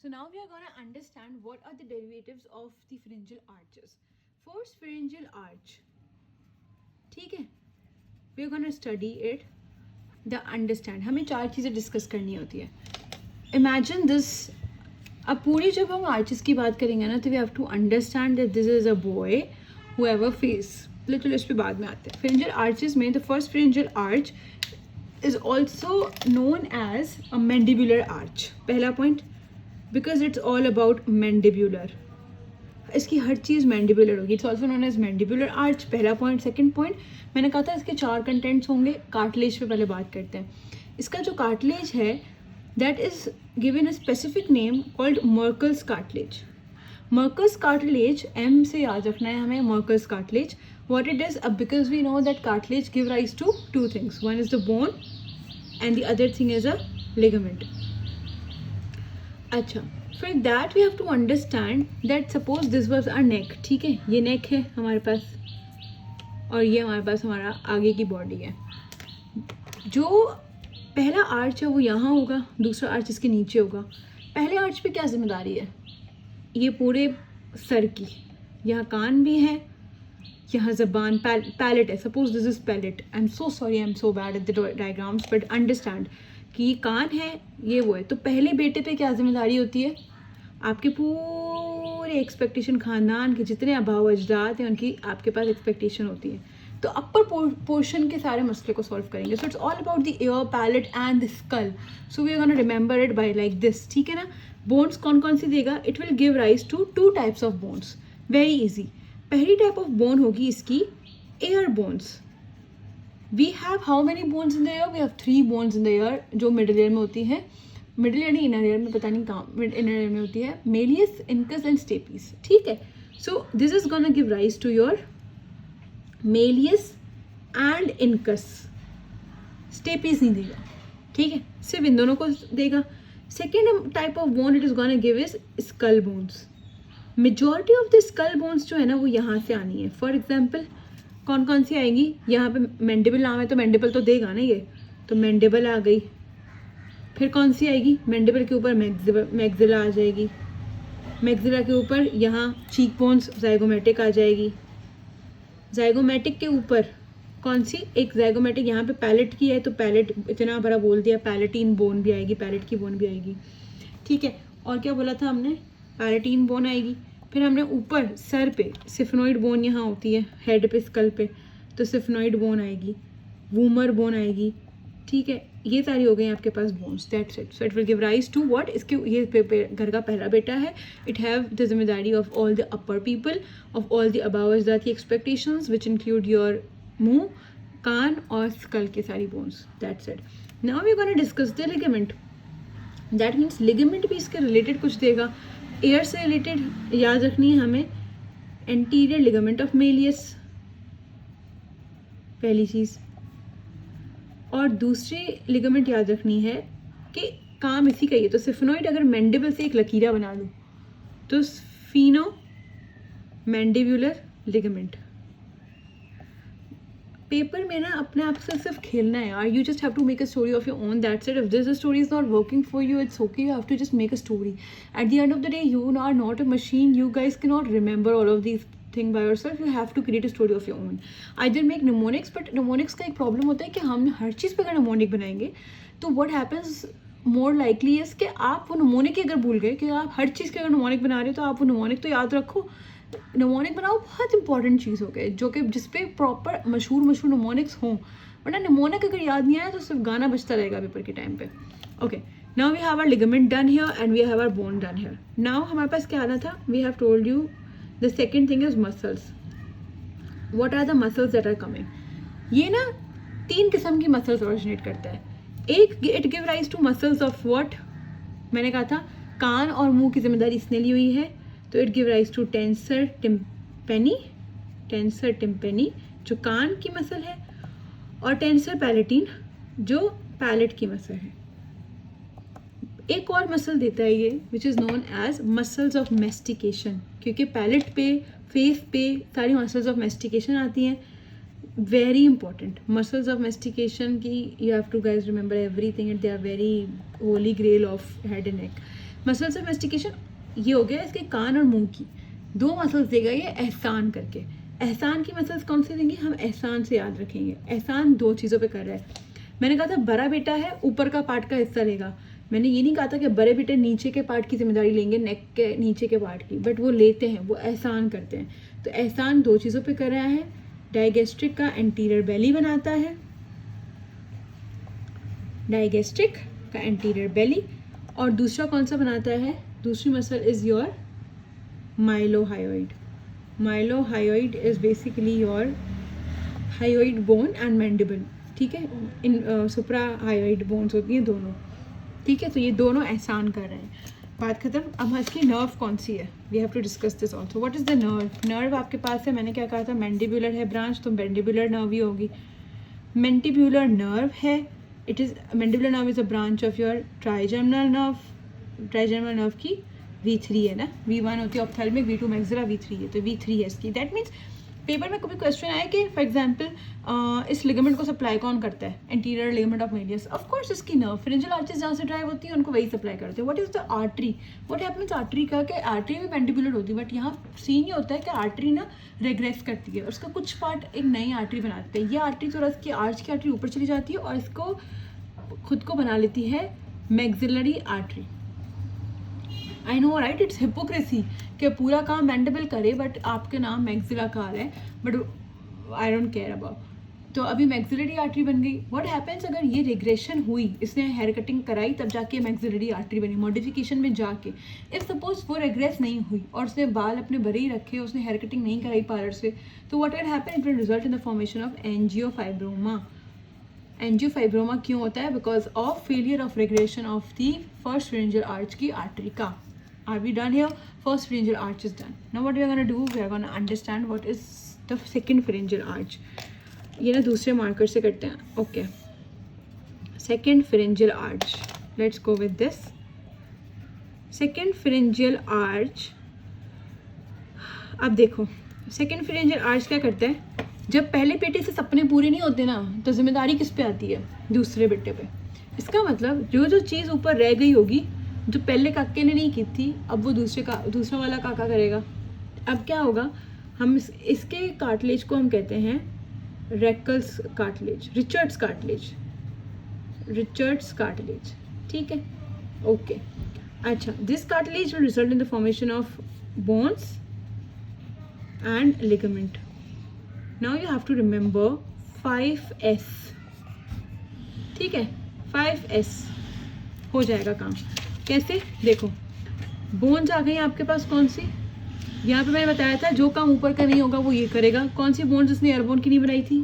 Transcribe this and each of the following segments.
So now we are going to understand what are the derivatives of the pharyngeal arches. First, pharyngeal arch. ठीक है, we are going to study it, the understand. हमें चार चीज़ें discuss करनी होती है. Imagine this. अब पूरी जब हम आर्चेस की बात करेंगे ना तो we have to understand that this is a boy who have a face. चलो इस पे बाद में आते हैं. फ्रिंजियल आर्चेस में the first pharyngeal arch is also known as a mandibular arch. पहला point, because it's all about mandibular. इसकी हर चीज़ मैंडिबुलर होगी. It's also known as mandibular arch. पहला पॉइंट. सेकेंड पॉइंट, मैंने कहा था इसके चार कंटेंट्स होंगे. कार्टिलेज पे पहले बात करते हैं. इसका जो कार्टिलेज है that is given a specific name called Merkel's cartilage. Merkel's cartilage, M से याद रखना है हमें. Merkel's cartilage, what it is, because we know that cartilage give rise to two things. One is the bone and the other thing is a ligament. अच्छा, for that we have to understand that suppose this was our neck. ठीक है, ये neck है हमारे पास और ये हमारे पास हमारा आगे की बॉडी है. जो पहला आर्च है वो यहाँ होगा, दूसरा आर्च इसके नीचे होगा. पहले आर्च पे क्या जिम्मेदारी है? ये पूरे सर की. यहाँ कान भी है, यहाँ ज़बान, पैलेट है. Suppose this is palate. I am so sorry, I am so bad at the diagrams, but understand कि ये कान है, ये वो है. तो पहले बेटे पे क्या जिम्मेदारी होती है? आपके पूरे एक्सपेक्टेशन, खानदान के जितने आबाओ अजदाद हैं उनकी आपके पास एक्सपेक्टेशन होती है. तो अपर पोर्शन के सारे मसले को सॉल्व करेंगे. So it's all about the ear, palate and the skull. So we are gonna remember it by like this. ठीक है ना. बोन्स कौन कौन सी देगा? It will give rise to two types of bones. Very easy. पहली type of bone होगी इसकी ear bones. We have how many bones in the ear? We have 3 bones in the ear जो middle ear में होती है. Middle ear नहीं, inner ear में, पता नहीं कहाँ इनर ईयर में होती है. Malleus, incus and stapes. ठीक है. So this is gonna give rise to your malleus and incus. Stapes नहीं देगा. ठीक है, सिर्फ इन दोनों को देगा. Second type of bone it is gonna give is skull bones. Majority of the skull bones जो है ना वो यहाँ से आनी है. फॉर एग्जाम्पल कौन कौन सी आएंगी? यहाँ पे मैंडिबल नाम है तो मैंडिबल तो देगा ना ये, तो मैंडिबल आ गई. फिर कौन सी आएगी? मैंडिबल के ऊपर मैग्जिला आ जाएगी. मैग्जिला के ऊपर यहाँ चीक बोन्स, जाइगोमेटिक आ जाएगी. जाइगोमेटिक के ऊपर कौन सी? एक जाइगोमेटिक यहाँ पे पैलेट की है तो पैलेट, इतना बड़ा बोल दिया, पैलेटीन बोन भी आएगी, पैलेट की बोन भी आएगी. ठीक है. और क्या बोला था हमने? पैलेटीन बोन आएगी. फिर हमने ऊपर सर पे सिफनोइड बोन यहाँ होती है, हेड पे, स्कल पे, तो सिफनोइड बोन आएगी, वूमर बोन आएगी. ठीक है, ये सारी हो गई आपके पास bones. That's it. So it will give rise to what? इसके ये घर का पहला बेटा है. इट हैव द जिम्मेदारी of all the upper people, of all the above अजदाद की एक्सपेक्टेशंस विच इंक्लूड योर मुंह, कान और स्कल के सारी bones. That's it. Now we are gonna discuss the ligament. That means ligament भी इसके रिलेटेड कुछ देगा. एयर से रिलेटेड याद रखनी है हमें एंटीरियर लिगामेंट ऑफ मेलियस, पहली चीज़. और दूसरी लिगामेंट याद रखनी है कि काम इसी का ही है. तो सिफनोइड अगर मैंडिबल से एक लकीरा बना लूँ तो स्फीनो मैंडिबुलर लिगामेंट. पेपर में ना अपने आप से सिर्फ खेलना है यार. You just have to make a story of your own. That's it. If this story is not working for you, it's okay. You have to just make a story. At the end of the day you are not a machine. You guys can not remember all of these thing by yourself. You have to create a story of your own. Either make mnemonics, but mnemonics का एक problem होता है कि हम हर चीज़ पर अगर mnemonic बनाएंगे तो what happens more likely is कि आप वो निमोनिक ही अगर भूल गए कि आप हर चीज़ के अगर निमोनिक बना रहे हो तो आप वो निमोनिक तो याद रखो. निमोनिक बनाओ बहुत इंपॉर्टेंट चीज़ हो गई जो कि जिसपे प्रॉपर मशहूर निमोनिक्स हों. वरना निमोनिक अगर याद नहीं आया तो सिर्फ गाना बजता रहेगा पेपर के टाइम पे. Okay, now we have our ligament done here and we have our bone done here. Now हमारे पास क्या आना था? We have told you the second thing is muscles. What are the muscles that are coming? ये ना 3 किस्म की muscles originate करता है. एक, it give rise to muscles of what? मैंने कहा था कान और मुंह की जिम्मेदारी इसने ली हुई है. तो it give rise to tensor tympani. Tensor tympani जो कान की मसल है, और टेंसर पैलेटीन जो पैलेट की मसल है. एक और मसल देता है ये which is known as muscles of mastication, क्योंकि पैलेट पे, फेस पे सारी मसल्स ऑफ मेस्टिकेशन आती हैं. Very important muscles of mastication की. You have to guys remember everything and they are very holy grail of head and neck. Muscles of mastication ये हो गया इसके कान और मुंह की, 2 मसल्स देगा ये एहसान करके। एहसान की मसल्स कौन से देंगे, हम एहसान से याद रखेंगे। एहसान 2 चीज़ों पे कर रहा है। मैंने कहा था बड़ा बेटा है ऊपर का पार्ट का हिस्सा लेगा, मैंने ये नहीं कहा था कि बड़े बेटे नीचे के पार्ट की जिम्मेदारी लेंगे, नेक के नीचे के पार्ट की, बट वो लेते हैं, वो एहसान करते हैं। तो एहसान 2 चीज़ों पे कर रहा है, डाइगेस्ट्रिक का एंटीरियर बेली बनाता है, डाइगेस्ट्रिक का एंटीरियर बेली, और दूसरा कौन सा बनाता है, दूसरी muscle is your mylohyoid. Mylohyoid is basically your hyoid bone and mandible, ठीक है, इन सुप्रा हायोइड बोन्स होती हैं दोनों, ठीक है। तो ये दोनों एहसान कर रहे हैं, बात खत्म। अब इसकी नर्व कौन सी है, we have to discuss this also. What is the nerve, nerve आपके पास है, मैंने क्या कहा था, मैंडिबुलर है ब्रांच, तो मैंडिबुलर नर्व ही होगी। मैंडिबुलर नर्व है, it is mandibular nerve is a branch of your trigeminal nerve. Trigeminal nerve की V3 है ना, V1 होती है ऑप्थेल्मिक, V2 मैक्सिला, V3 है, तो V3 है इसकी। दैट मीन्स पेपर में कभी क्वेश्चन आए कि फॉर एग्जांपल इस लिगामेंट को सप्लाई कौन करता है, anterior ligament of Méliès, of course इसकी नर्व। फ्रिंजियल आर्चेस जहाँ से ड्राइव होती है उनको वही सप्लाई करते हैं। What is the artery, what happens artery का, कि आर्टरी भी मैंडिबुलर होती है, बट यहाँ सीन ये होता है कि आर्टरी ना रेग्रेस करती है और उसका कुछ पार्ट एक नई आर्टरी बनाते हैं। ये आर्टरी थोड़ा इसकी आर्च की आर्टरी ऊपर चली जाती है और इसको खुद को बना लेती है maxillary artery. I know right, it's hypocrisy कि पूरा काम मैंडिबल करे बट आपके नाम मैक्सिला का आ रहा है, but I don't care about. तो अभी मैक्सिलरी आर्टरी बन गई। व्हाट हैपेंस अगर ये रिग्रेशन हुई, इसने हेयर कटिंग कराई तब जाके मैक्सिलरी आर्टरी बनी, मॉडिफिकेशन में जाके। इफ सपोज वो रेग्रेस नहीं हुई और उसने बाल अपने बड़े ही रखे, उसने हेयर कटिंग नहीं कराई पार्लर से, तो what will happen, it will result in the formation of angiofibroma. Angiofibroma क्यों होता है, because of failure of regression of the first pharyngeal arch की आर्टरी का। Are we done here? First pharyngeal arch is done. Now what we are going to do, we are going to understand what is the second pharyngeal arch. ये ना दूसरे marker से करते हैं, okay. Second pharyngeal arch. Let's go with this. Second pharyngeal arch. अब देखो, second pharyngeal arch क्या करता है, जब पहले बेटे से सपने पूरे नहीं होते ना, तो जिम्मेदारी किस पे आती है, दूसरे बेटे पे। इसका मतलब जो जो चीज़ ऊपर रह गई होगी, जो पहले काके ने नहीं की थी, अब वो दूसरा वाला काका करेगा। अब क्या होगा, हम इसके कार्टिलेज को हम कहते हैं Reichert's cartilage, Richards cartilage, Richards cartilage, ठीक है, ओके। अच्छा, this cartilage will result in the formation of bones and ligament. Now you have to remember 5S, ठीक है, 5S हो जाएगा काम। कैसे, देखो बोन्स आ गई आपके पास, कौन सी, यहाँ पे मैंने बताया था जो काम ऊपर का नहीं होगा वो ये करेगा। कौन सी बोन्स इसने एयरबोन की नहीं बनाई थी।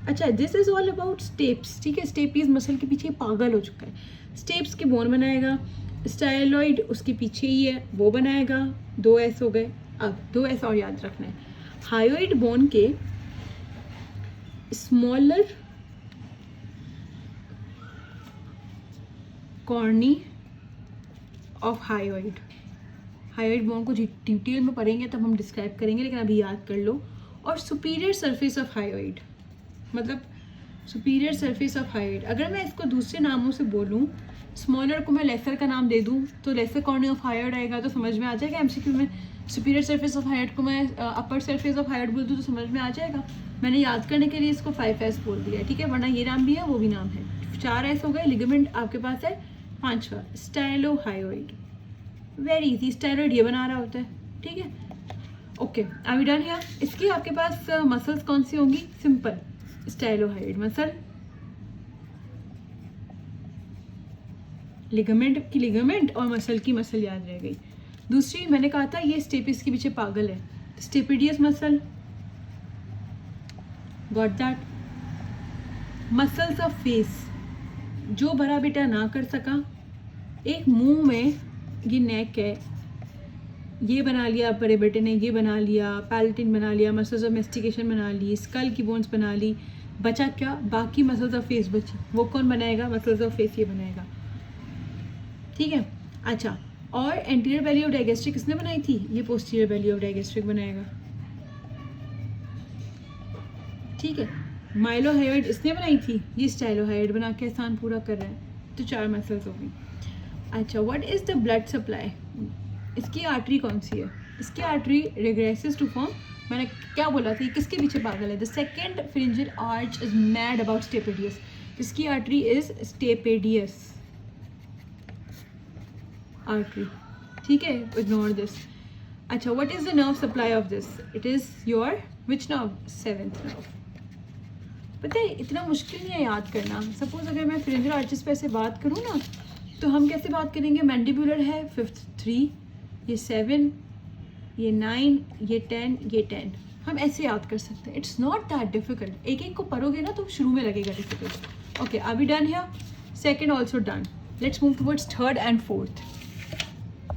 अच्छा, this is all about steps, ठीक है, स्टेपीज मसल के पीछे पागल हो चुका है। स्टेप्स की बोन बनाएगा, स्टाइलॉइड उसके पीछे ही है, वो बनाएगा। 2S हो गए। अब 2S और याद रखना है, हायोइड बोन के smaller corny of hyoid. Hyoid bone को डिटेल में पढ़ेंगे तब हम डिस्क्राइब करेंगे, लेकिन अभी याद कर लो। और सुपीरियर सरफेस ऑफ हायोइड, मतलब सुपीरियर सरफेस ऑफ हायोइड। अगर मैं इसको दूसरे नामों से बोलूँ, स्मॉलर को मैं लेसर का नाम दे दूँ तो लेसर कॉर्नी ऑफ हायोइड आएगा, तो समझ में आ जाएगा एमसीक्यू में। सुपीरियर सरफेस ऑफ हायोइड को मैं अपर सरफेस ऑफ हायोइड बोल दूँ तो समझ में आ जाएगा। मैंने याद करने के लिए इसको 5S बोल दिया है, ठीक है, वरना ये नाम भी है वो भी नाम है। 4S हो गए। लिगामेंट आपके पास है 5वां, स्टाइलोहायोइड। वेरी इजी, स्टेरॉइड ये बना रहा होता है, ठीक है, okay. Are we done here. इसकी आपके पास मसल्स कौन सी होंगी, सिंपल, स्टाइलोहायोइड मसल, लिगामेंट की लिगामेंट और मसल की मसल याद रह गई। दूसरी मैंने कहा था ये स्टेपिस के पीछे पागल है, stapedius muscle, got that. Muscles of face, जो बड़ा बेटा ना कर सका, एक मुंह में ये नेक है, ये बना लिया बड़े बेटे ने, ये बना लिया, पैलेटिन बना लिया, मसल्स ऑफ मेस्टिकेशन बना ली, स्कल की बोन्स बना ली, बचा क्या, बाकी मसल्स ऑफ फेस बची। वो कौन बनाएगा, मसल्स ऑफ फेस ये बनाएगा, ठीक है। अच्छा, और एंटीरियर बेली ऑफ डाइगेस्ट्रिक किसने बनाई थी, ये पोस्टीरियर बेली ऑफ डाइगेस्ट्रिक बनाएगा, ठीक है। माइलोहायोइड इसने बनाई थी, ये स्टाइलोहायोइड बना के आसान पूरा कर रहा है। तो 4 मसल्स हो गई। अच्छा, what is the blood supply? इसकी आर्टरी कौन सी है? इसकी आर्टरी रिग्रेसेस टू फॉर्म, मैंने क्या बोला था, किसके पीछे पागल है? The second pharyngeal arch is mad about stapedius. इसकी आर्टरी इज स्टेपेडियस आर्टरी, ठीक है, इग्नोर दिस. अच्छा, what is the nerve supply of this? It is your which nerve? Seventh nerve. पता है इतना मुश्किल नहीं है याद करना. सपोज अगर मैं फ्रिंजियल आर्चेस पे ऐसे बात करूँ ना, तो हम कैसे बात करेंगे? मैंडिबुलर है, फिफ्थ 3, ये 7, ये 9, ये 10, ये 10. हम ऐसे याद कर सकते हैं. It's not that difficult. एक एक को पढ़ोगे ना तो शुरू में लगेगा difficult. Okay, are we done here? Second also done. Let's move towards third and fourth.